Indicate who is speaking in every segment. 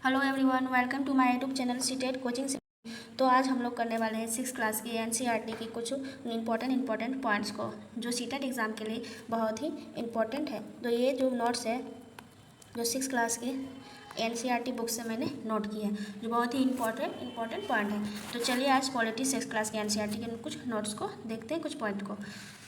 Speaker 1: Hello everyone, welcome to my YouTube channel CTET coaching से। तो आज हम लोग करने वाले हैं 6 क्लास की एनसीईआरटी की कुछ इम्पोर्टेंट पॉइंट्स को जो सीटेट एग्ज़ाम के लिए बहुत ही इम्पोर्टेंट है। तो ये जो नोट्स है जो 6 क्लास के एनसीईआरटी बुक से मैंने नोट किया है जो बहुत ही इम्पोर्टेंट पॉइंट है। तो चलिए आज पॉलिटी 6 क्लास के एनसीईआरटी के कुछ नोट्स को देखते हैं, कुछ पॉइंट को।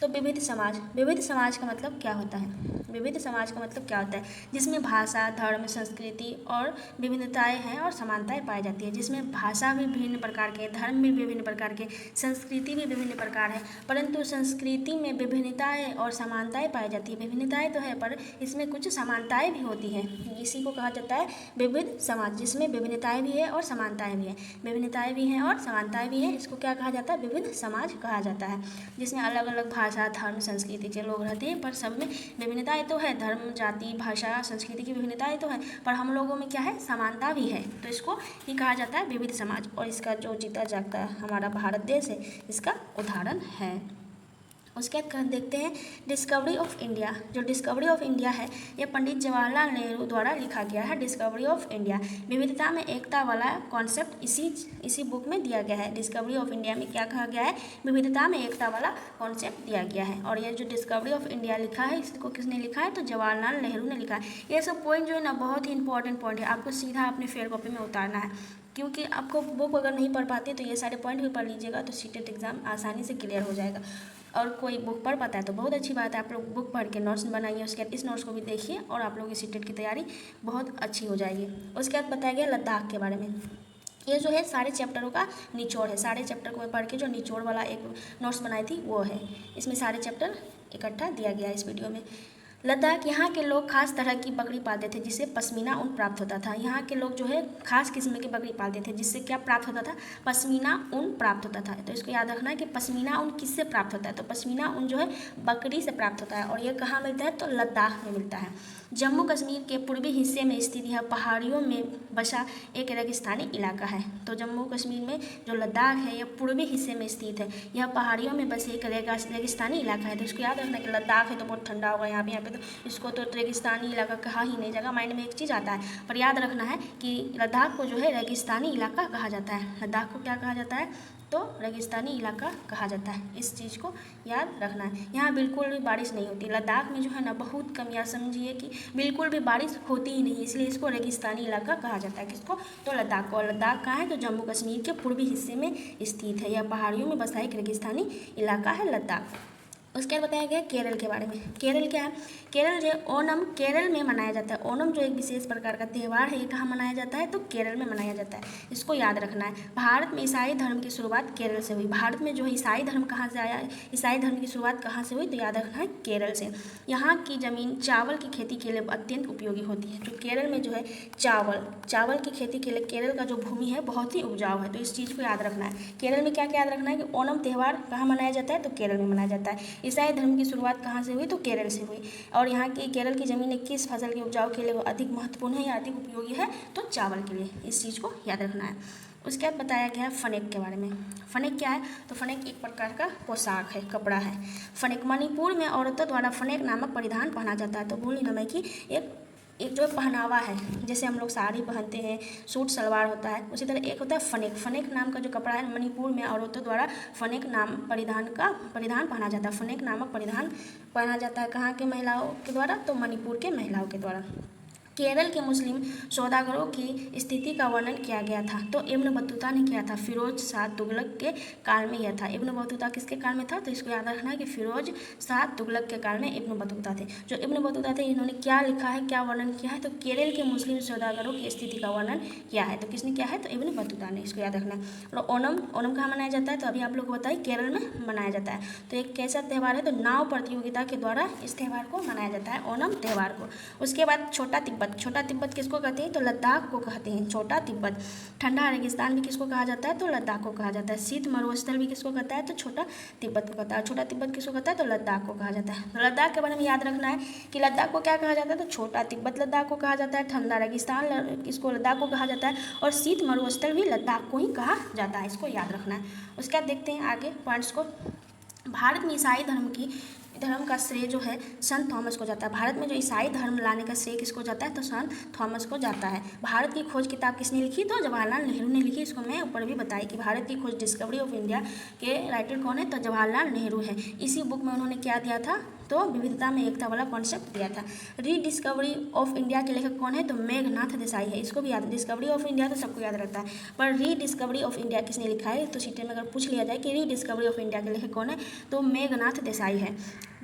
Speaker 1: तो विविध समाज का मतलब क्या होता है? विविध समाज का मतलब क्या होता है? जिसमें भाषा, धर्म, संस्कृति और विभिन्नताएं हैं और समानताएं पाई जाती है। जिसमें भाषा भी विभिन्न प्रकार के, धर्म भी विभिन्न प्रकार के, संस्कृति भी विभिन्न प्रकार है, परंतु संस्कृति में विभिन्नताएं और समानताएं पाई जाती है। विभिन्नताएं तो है पर इसमें कुछ समानताएं भी होती हैं। इसी को कहा जाता है विविध समाज, जिसमें विभिन्नताएं भी है और समानताएं भी है। विभिन्नताएं भी हैं और समानताएं भी हैं, इसको क्या कहा जाता है? विविध समाज कहा जाता है। जिसमें अलग अलग भाषा, धर्म, संस्कृति के लोग रहते हैं पर सब में विभिन्नताएं तो है। धर्म, जाति, भाषा, संस्कृति की विभिन्नताएं तो है पर हम लोगों में क्या है? समानता भी है। तो इसको ही कहा जाता है विविध समाज। और इसका जो जीता जागता हमारा भारत देश है इसका उदाहरण है। उसके बाद देखते हैं डिस्कवरी ऑफ इंडिया। जो डिस्कवरी ऑफ इंडिया है ये पंडित जवाहरलाल नेहरू द्वारा लिखा गया है। डिस्कवरी ऑफ इंडिया, विविधता में एकता वाला कॉन्सेप्ट इसी बुक में दिया गया है। डिस्कवरी ऑफ इंडिया में क्या कहा गया है? विविधता में एकता वाला कॉन्सेप्ट दिया गया है। और ये जो डिस्कवरी ऑफ इंडिया लिखा है इसको किसने लिखा है? तो जवाहरलाल नेहरू ने लिखा है। ये सब पॉइंट जो है ना बहुत ही इंपॉर्टेंट पॉइंट है, आपको सीधा अपने फेयर कॉपी में उतारना है। क्योंकि आपको बुक अगर नहीं पढ़ पाते तो ये सारे पॉइंट भी पढ़ लीजिएगा तो सीटेट एग्ज़ाम आसानी से क्लियर हो जाएगा। और कोई बुक पढ़ पाता है तो बहुत अच्छी बात है, आप लोग बुक पढ़ के नोट्स बनाइए। उसके बाद इस नोट्स को भी देखिए और आप लोगों की सीटेट की तैयारी बहुत अच्छी हो जाएगी। उसके बाद बताया गया लद्दाख के बारे में। ये जो है सारे चैप्टरों का निचोड़ है। सारे चैप्टर को मैं पढ़ के जो निचोड़ वाला एक नोट्स बनाई थी वो है। इसमें सारे चैप्टर इकट्ठा दिया गया है इस वीडियो में। लद्दाख, यहाँ के लोग खास तरह की बकरी पालते थे जिससे पश्मीना ऊन प्राप्त होता था। यहाँ के लोग जो है खास किस्म की बकरी पालते थे जिससे क्या प्राप्त होता था? पश्मीना ऊन प्राप्त होता था। तो इसको याद रखना है कि पश्मीना ऊन किससे प्राप्त होता है? तो पश्मीना ऊन जो है बकरी से प्राप्त होता है। और ये कहाँ मिलता है? तो लद्दाख में मिलता है। जम्मू कश्मीर के पूर्वी हिस्से में स्थित यह पहाड़ियों में बसा एक रेगिस्तानी इलाका है। तो जम्मू कश्मीर में जो लद्दाख है यह पूर्वी हिस्से में स्थित है। यह पहाड़ियों में बसे एक रेगिस्तानी इलाका है। तो इसको याद रखना कि लद्दाख है तो बहुत ठंडा होगा यहाँ पे तो इसको तो रेगिस्तानी इलाका कहा ही नहीं जाएगा। माइंड में एक चीज़ आता है पर याद रखना है कि लद्दाख को जो है रेगिस्तानी इलाका कहा जाता है। लद्दाख को क्या कहा जाता है? तो रेगिस्तानी इलाका कहा जाता है। इस चीज़ को याद रखना है। यहाँ बिल्कुल भी बारिश नहीं होती। लद्दाख में जो है ना बहुत कम, या समझिए कि बिल्कुल भी बारिश होती ही नहीं, इसलिए इसको रेगिस्तानी इलाका कहा जाता है। किसको? तो लद्दाख को। लद्दाख कहाँ है? तो जम्मू कश्मीर के पूर्वी हिस्से में स्थित है। यह पहाड़ियों में बसा एक रेगिस्तानी इलाका है लद्दाख। उसके बाद बताया गया केरल के बारे में। केरल क्या है? केरल जो ओणम केरल में मनाया जाता है। ओणम जो एक विशेष प्रकार का त्यौहार है ये कहाँ मनाया जाता है? तो केरल में मनाया जाता है। इसको याद रखना है। भारत में ईसाई धर्म की शुरुआत केरल से हुई। भारत में जो है ईसाई धर्म कहाँ से आया? ईसाई धर्म की शुरुआत कहाँ से हुई? तो याद रखना है केरल से। यहाँ की ज़मीन चावल की खेती के लिए अत्यंत उपयोगी होती है। तो केरल में जो है चावल की खेती के लिए केरल का जो भूमि है बहुत ही उपजाऊ है। तो इस चीज़ को याद रखना है। केरल में क्या याद रखना है कि ओणम त्यौहार कहाँ मनाया जाता है? तो केरल में मनाया जाता है। ईसाई धर्म की शुरुआत कहाँ से हुई? तो केरल से हुई। और यहाँ की केरल की ज़मीन किस फसल के उपजाऊ के लिए अधिक महत्वपूर्ण है या अधिक उपयोगी है? तो चावल के लिए। इस चीज़ को याद रखना है। उसके बाद बताया गया है फनेक के बारे में। फनेक क्या है? तो फनेक एक प्रकार का पोशाक है, कपड़ा है। फनेक मणिपुर में औरतों द्वारा फनेक नामक परिधान पहना जाता है। तो भूल ना मैं कि एक जो पहनावा है, जैसे हम लोग साड़ी पहनते हैं, सूट सलवार होता है, उसी तरह एक होता है फनेक। फनेक नाम का जो कपड़ा है मणिपुर में औरतों द्वारा फनेक नाम परिधान पहना जाता है। फनेक नामक परिधान पहना जाता है कहाँ के महिलाओं के द्वारा? तो मणिपुर के महिलाओं के द्वारा। केरल के मुस्लिम सौदागरों की स्थिति का वर्णन किया गया था। तो इब्न बतूता ने किया था। फिरोज शाह तुगलक के काल में यह था। इब्न बतूता किसके काल में था? तो इसको याद रखना है कि फिरोज शाह तुगलक के काल में इब्न बतूता थे। जो इब्न बतूता थे इन्होंने क्या लिखा है, क्या वर्णन किया है? तो केरल के मुस्लिम सौदागरों की स्थिति का वर्णन किया है। तो किसने किया है? तो इब्न बतूता ने। इसको याद रखना है। और ओणम कहाँ मनाया जाता है? तो अभी आप लोग को बताइए केरल में मनाया जाता है। तो एक कैसा त्यौहार है? तो नाव प्रतियोगिता के द्वारा इस त्यौहार को मनाया जाता है, ओणम त्यौहार को। उसके बाद छोटा तिब्बत किसको कहते हैं? तो लद्दाख को कहते हैं छोटा तिब्बत। ठंडा रेगिस्तान भी किसको कहा जाता है? तो लद्दाख को कहा जाता है। शीत मरुस्थल भी किसको कहता है? तो छोटा तिब्बत को कहता है। छोटा तिब्बत किसको कहता है? तो लद्दाख को कहा जाता है। तो लद्दाख के बारे में याद रखना है कि लद्दाख को क्या कहा जाता है? तो छोटा तिब्बत लद्दाख को कहा जाता है। ठंडा रेगिस्तान इसको लद्दाख को कहा जाता है। और शीत मरुस्थल भी लद्दाख को ही कहा जाता है। इसको याद रखना है। उसके बाद देखते हैं आगे पॉइंट्स को। भारत में ईसाई धर्म की धर्म का श्रेय जो है संत थॉमस को जाता है। भारत में जो ईसाई धर्म लाने का श्रेय किसको जाता है, तो संत थॉमस को जाता है। भारत की खोज किताब किसने लिखी, तो जवाहरलाल नेहरू ने लिखी। इसको मैं ऊपर भी बताई कि भारत की खोज डिस्कवरी ऑफ इंडिया के राइटर कौन है, तो जवाहरलाल नेहरू है। इसी बुक में उन्होंने क्या दिया था, तो विविधता में एकता वाला कॉन्सेप्ट दिया था। रीडिस्कवरी ऑफ इंडिया के लेखक कौन है, तो मेघनाथ देसाई है। इसको भी याद, डिस्कवरी ऑफ इंडिया तो सबको याद रहता है, पर रीडिस्कवरी ऑफ इंडिया किसने लिखा है, तो सीटे में अगर पूछ लिया जाए कि रीडिस्कवरी ऑफ इंडिया के लेखक कौन है, तो मेघनाथ देसाई है।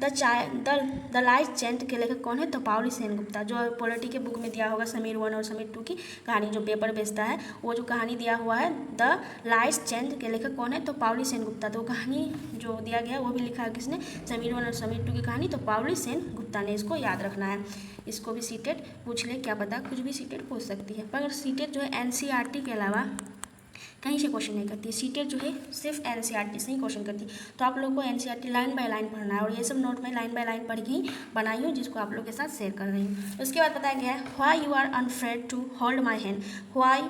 Speaker 1: द लाइस चैंट के लेखक कौन है, तो पाउली सेनगुप्ता। जो पॉलिटी के बुक में दिया होगा समीर 1 और समीर 2 की कहानी जो पेपर बेचता है, वो जो कहानी दिया हुआ है द लाइस चैंट के लेखक कौन है, तो पाउली सेनगुप्ता। तो कहानी जो दिया गया वो भी लिखा है किसने, समीर 1 और समीर 2 की कहानी, तो पाउली सेनगुप्ता ने। इसको याद रखना है। इसको भी सीटेट पूछ ले, क्या पता कुछ भी सीटेट पूछ सकती है, पर सीटेट जो है एनसीईआरटी के अलावा कहीं से क्वेश्चन नहीं करती है। सीटेट जो है सिर्फ एनसीईआरटी से ही क्वेश्चन करती है। तो आप लोग को एनसीईआरटी लाइन बाय लाइन पढ़ना है, और ये सब नोट में लाइन बाय लाइन पढ़ के ही बनाई हूँ, जिसको आप लोग के साथ शेयर कर रही हूँ। उसके बाद बताया गया है why you are unafraid to hold my hand. Why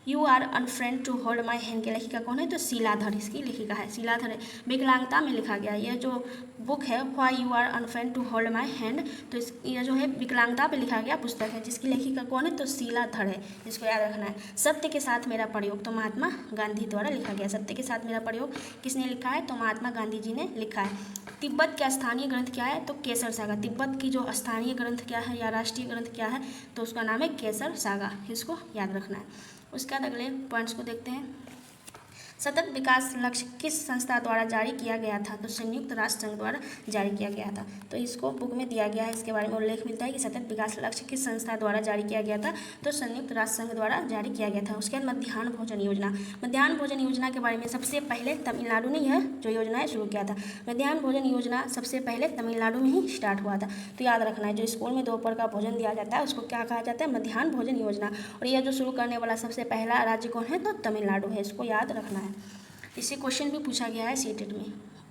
Speaker 1: you are unfriend to hold my hand के लेखिका कौन है, तो शीलाधर इसकी लेखिका है, शीलाधर है। विकलांगता में लिखा गया ये जो बुक है why you are unfriend to hold my hand, तो ये जो है विकलांगता पे लिखा गया पुस्तक है, जिसकी लेखिका कौन है, तो शीलाधर है। इसको याद रखना है। सत्य के साथ मेरा प्रयोग, तो महात्मा गांधी द्वारा लिखा गया। सत्य के साथ मेरा प्रयोग किसने लिखा है, तो महात्मा गांधी जी ने लिखा है। तिब्बत का स्थानीय ग्रंथ क्या है, तो केसर सागा। तिब्बत की जो स्थानीय ग्रंथ क्या है या राष्ट्रीय ग्रंथ क्या है, तो उसका नाम है केसर सागा। इसको याद रखना है। उसके बाद अगले पॉइंट्स को देखते हैं। सतत विकास लक्ष्य किस संस्था द्वारा जारी किया गया था, तो संयुक्त राष्ट्र संघ द्वारा जारी किया गया था। तो इसको बुक में दिया गया है, इसके बारे में उल्लेख मिलता है कि सतत विकास लक्ष्य किस संस्था द्वारा जारी किया गया था, तो संयुक्त राष्ट्र संघ द्वारा जारी किया गया था। उसके बाद मध्याह्न भोजन योजना। मध्याह्न भोजन योजना के बारे में सबसे पहले तमिलनाडु ने यह जो योजना है शुरू किया था। मध्याह्न भोजन योजना सबसे पहले तमिलनाडु में ही स्टार्ट हुआ था। तो याद रखना है, जो स्कूल में दोपहर का भोजन दिया जाता है उसको क्या कहा जाता है, मध्याह्न भोजन योजना। और यह जो शुरू करने वाला सबसे पहला राज्य कौन है, तो तमिलनाडु है। इसको याद रखना है। इससे क्वेश्चन भी पूछा गया है सीटेट में।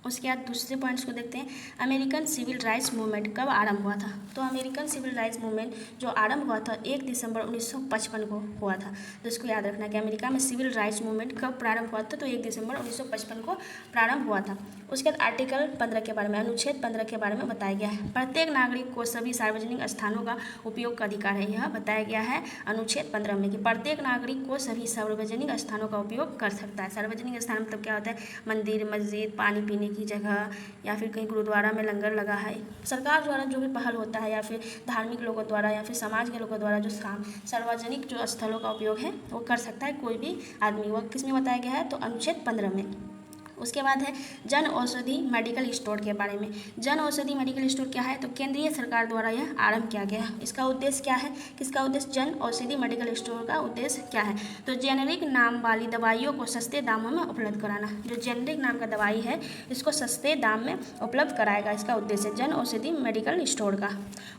Speaker 1: उसके बाद दूसरे पॉइंट्स को देखते हैं। अमेरिकन सिविल राइट्स मूवमेंट कब आरंभ हुआ था, तो अमेरिकन सिविल राइट्स मूवमेंट जो आरंभ हुआ था 1 दिसंबर 1955 को हुआ था। तो इसको याद रखना कि अमेरिका में सिविल राइट्स मूवमेंट कब प्रारंभ हुआ था, तो 1 दिसंबर 1955 को प्रारंभ हुआ था। उसके बाद आर्टिकल 15 के बारे में, अनुच्छेद 15 के बारे में बताया गया है। प्रत्येक नागरिक को सभी सार्वजनिक स्थानों का उपयोग का अधिकार है। यह बताया गया है अनुच्छेद 15 में कि प्रत्येक नागरिक को सभी सार्वजनिक स्थानों का उपयोग कर सकता है। सार्वजनिक स्थान मतलब क्या होता है, मंदिर, मस्जिद, पानी पीने की जगह, या फिर कहीं गुरुद्वारा में लंगर लगा है, सरकार द्वारा जो भी पहल होता है, या फिर धार्मिक लोगों द्वारा या फिर समाज के लोगों द्वारा जो सार्वजनिक जो स्थलों का उपयोग है वो कर सकता है कोई भी आदमी। वो किस में बताया गया है, तो अनुच्छेद 15 में। उसके बाद है जन औषधि मेडिकल स्टोर के बारे में। जन औषधि मेडिकल स्टोर क्या है, तो केंद्रीय सरकार द्वारा यह आरंभ किया गया। इसका उद्देश्य क्या है, किसका उद्देश्य, जन औषधि मेडिकल स्टोर का उद्देश्य क्या है, तो जेनेरिक नाम वाली दवाइयों को सस्ते दामों में उपलब्ध कराना। जो जेनेरिक नाम का दवाई है इसको सस्ते दाम में उपलब्ध कराएगा, इसका उद्देश्य जन औषधि मेडिकल स्टोर का।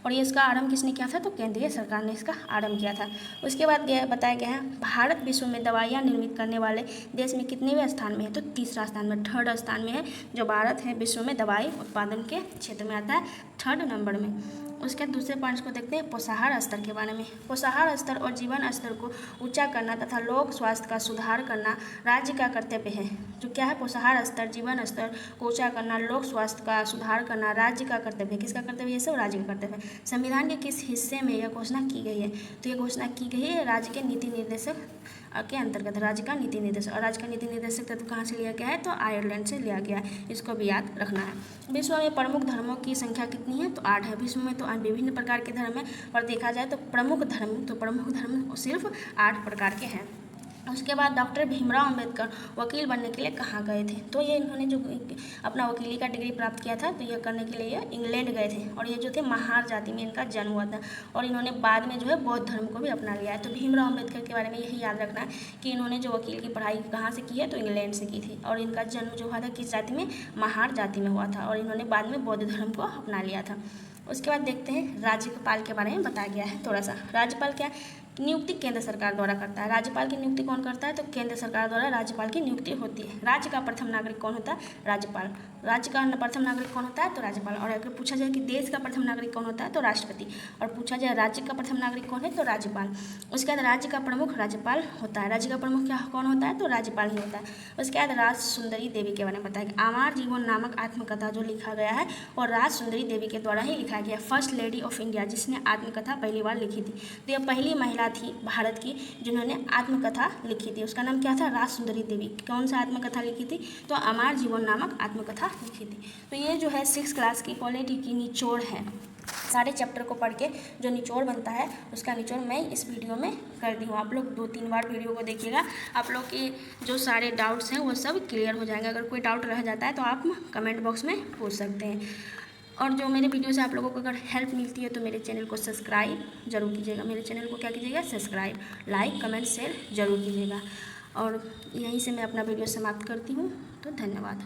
Speaker 1: और ये इसका आरंभ किसने किया था, तो केंद्रीय सरकार ने इसका आरंभ किया था। उसके बाद बताया गया है भारत विश्व में दवाइयाँ निर्मित करने वाले देश में कितनेवें स्थान में है, तो तीसरा स्थान में, थर्ड स्थान में है। जो भारत है विश्व में दवाई उत्पादन के क्षेत्र में आता है, थर्ड नंबर में। उसके दूसरे पॉइंट्स को देखते हैं पोषाहार स्तर के बारे में। पोषाहार स्तर और जीवन स्तर को ऊंचा करना तथा लोक स्वास्थ्य का सुधार करना राज्य का कर्तव्य है। जो क्या है, पोषाहार स्तर, जीवन स्तर को ऊंचा करना, लोक स्वास्थ्य का सुधार करना राज्य का कर्तव्य है। किसका कर्तव्य है, सब राज्य का कर्तव्य है। संविधान के किस हिस्से में यह घोषणा की गई है, तो यह घोषणा की गई है राज्य के नीति निर्देशक के अंतर्गत, राज्य का नीति निर्देशक। और राज्य का नीति निर्देशक तत्व कहाँ से लिया गया है, तो आयरलैंड से लिया गया है। इसको भी याद रखना है। विश्व में प्रमुख धर्मों की संख्या कितनी है, तो 8 है। विश्व में तो विभिन्न प्रकार के धर्म है, और देखा जाए तो प्रमुख धर्म सिर्फ 8 प्रकार के हैं। उसके बाद डॉक्टर भीमराव अंबेडकर वकील बनने के लिए कहाँ गए थे, तो ये इन्होंने जो अपना वकीली का डिग्री प्राप्त किया था, तो यह करने के लिए ये इंग्लैंड गए थे। और ये जो थे महार जाति में इनका जन्म हुआ था, और इन्होंने बाद में जो है बौद्ध धर्म को भी अपना लिया है। तो भीमराव अंबेडकर के बारे में यही याद रखना है कि इन्होंने जो वकील की पढ़ाई कहाँ से की है, तो इंग्लैंड से की थी। और इनका जन्म जो हुआ था किस जाति में, महार जाति में हुआ था, और इन्होंने बाद में बौद्ध धर्म को अपना लिया था। उसके बाद देखते हैं राज्यपाल के बारे में बताया गया है थोड़ा सा। राज्यपाल क्या नियुक्ति केंद्र सरकार द्वारा करता है। राज्यपाल की नियुक्ति कौन करता है? तो केंद्र सरकार द्वारा राज्यपाल की नियुक्ति होती है। राज्य का प्रथम नागरिक कौन होता है? राज्यपाल। राज्य का प्रथम नागरिक कौन होता है? तो राज्यपाल। और अगर पूछा जाए कि देश का प्रथम नागरिक कौन होता है? तो राष्ट्रपति। और पूछा जाए राज्य का प्रथम नागरिक कौन है? तो राज्यपाल। उसके बाद राज्य का प्रमुख राज्यपाल होता है। राज्य का प्रमुख क्या कौन होता है? तो राज्यपाल ही होता है। उसके बाद राज सुंदरी देवी के बारे में बताया कि अमर जीवन नामक आत्मकथा जो लिखा गया है और राज सुंदरी देवी के द्वारा ही लिखा गया। फर्स्ट लेडी ऑफ इंडिया, जिसने आत्मकथा पहली बार लिखी थी। तो यह पहली महिला थी भारत की जिन्होंने आत्मकथा लिखी थी। उसका नाम क्या था? राज सुंदरी देवी। कौन सा आत्मकथा लिखी थी? तो अमर जीवन नामक आत्मकथा लिखी थी। तो ये जो है 6 क्लास की पॉलिटी की निचोड़ है। सारे चैप्टर को पढ़ के जो निचोड़ बनता है उसका निचोड़ मैं इस वीडियो में कर दी हूँ। आप लोग 2-3 बार वीडियो को देखिएगा, आप लोग के जो सारे डाउट्स हैं वो सब क्लियर हो जाएंगे। अगर कोई डाउट रह जाता है तो आप कमेंट बॉक्स में पूछ सकते हैं। और जो मेरे वीडियो से आप लोगों को अगर हेल्प मिलती है तो मेरे चैनल को सब्सक्राइब जरूर कीजिएगा। मेरे चैनल को क्या कीजिएगा? सब्सक्राइब, लाइक, कमेंट, शेयर जरूर कीजिएगा। और यहीं से मैं अपना वीडियो समाप्त करती हूँ। तो धन्यवाद।